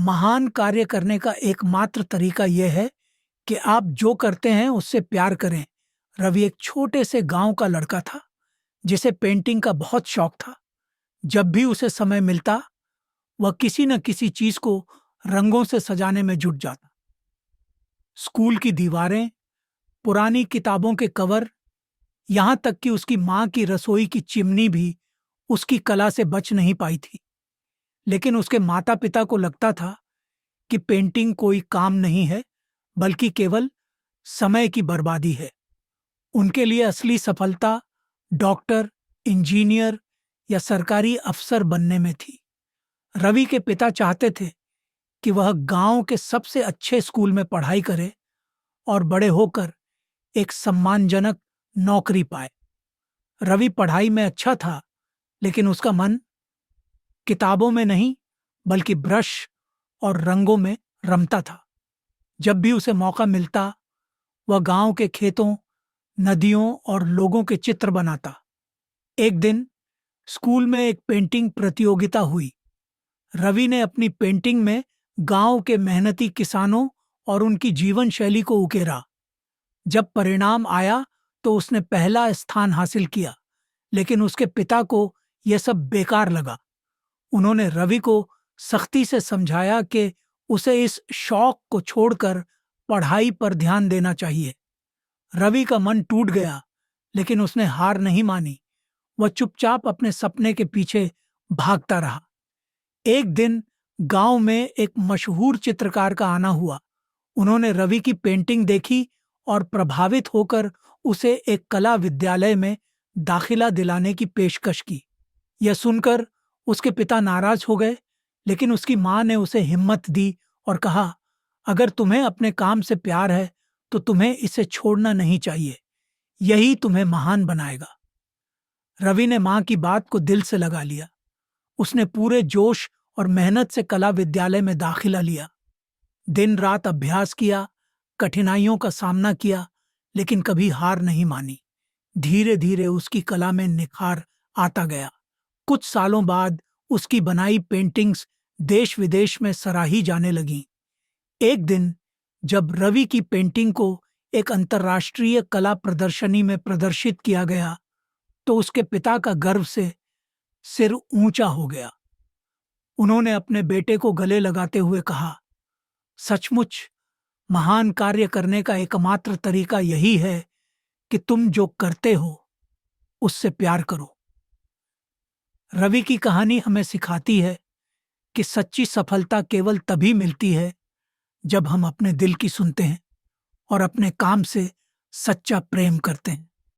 महान कार्य करने का एकमात्र तरीका यह है कि आप जो करते हैं उससे प्यार करें। रवि एक छोटे से गांव का लड़का था जिसे पेंटिंग का बहुत शौक था। जब भी उसे समय मिलता वह किसी न किसी चीज को रंगों से सजाने में जुट जाता। स्कूल की दीवारें, पुरानी किताबों के कवर, यहाँ तक कि उसकी माँ की रसोई की चिमनी भी उसकी कला से बच नहीं पाई थी। लेकिन उसके माता पिता को लगता था कि पेंटिंग कोई काम नहीं है, बल्कि केवल समय की बर्बादी है। उनके लिए असली सफलता डॉक्टर, इंजीनियर या सरकारी अफसर बनने में थी। रवि के पिता चाहते थे कि वह गांव के सबसे अच्छे स्कूल में पढ़ाई करे और बड़े होकर एक सम्मानजनक नौकरी पाए। रवि पढ़ाई में अच्छा था, लेकिन उसका मन किताबों में नहीं बल्कि ब्रश और रंगों में रमता था। जब भी उसे मौका मिलता वह गांव के खेतों, नदियों और लोगों के चित्र बनाता। एक दिन स्कूल में एक पेंटिंग प्रतियोगिता हुई। रवि ने अपनी पेंटिंग में गांव के मेहनती किसानों और उनकी जीवन शैली को उकेरा। जब परिणाम आया तो उसने पहला स्थान हासिल किया, लेकिन उसके पिता को यह सब बेकार लगा। उन्होंने रवि को सख्ती से समझाया कि उसे इस शौक को छोड़कर पढ़ाई पर ध्यान देना चाहिए। रवि का मन टूट गया, लेकिन उसने हार नहीं मानी। वह चुपचाप अपने सपने के पीछे भागता रहा। एक दिन गांव में एक मशहूर चित्रकार का आना हुआ। उन्होंने रवि की पेंटिंग देखी और प्रभावित होकर उसे एक कला विद्यालय में दाखिला दिलाने की पेशकश की। यह सुनकर उसके पिता नाराज हो गए, लेकिन उसकी मां ने उसे हिम्मत दी और कहा, अगर तुम्हें अपने काम से प्यार है तो तुम्हें इसे छोड़ना नहीं चाहिए। यही तुम्हें महान बनाएगा। रवि ने मां की बात को दिल से लगा लिया। उसने पूरे जोश और मेहनत से कला विद्यालय में दाखिला लिया। दिन रात अभ्यास किया, कठिनाइयों का सामना किया, लेकिन कभी हार नहीं मानी। धीरे धीरे उसकी कला में निखार आता गया। कुछ सालों बाद उसकी बनाई पेंटिंग्स देश विदेश में सराही जाने लगीं। एक दिन जब रवि की पेंटिंग को एक अंतर्राष्ट्रीय कला प्रदर्शनी में प्रदर्शित किया गया तो उसके पिता का गर्व से सिर ऊंचा हो गया। उन्होंने अपने बेटे को गले लगाते हुए कहा, सचमुच महान कार्य करने का एकमात्र तरीका यही है कि तुम जो करते हो उससे प्यार करो। रवि की कहानी हमें सिखाती है कि सच्ची सफलता केवल तभी मिलती है जब हम अपने दिल की सुनते हैं और अपने काम से सच्चा प्रेम करते हैं।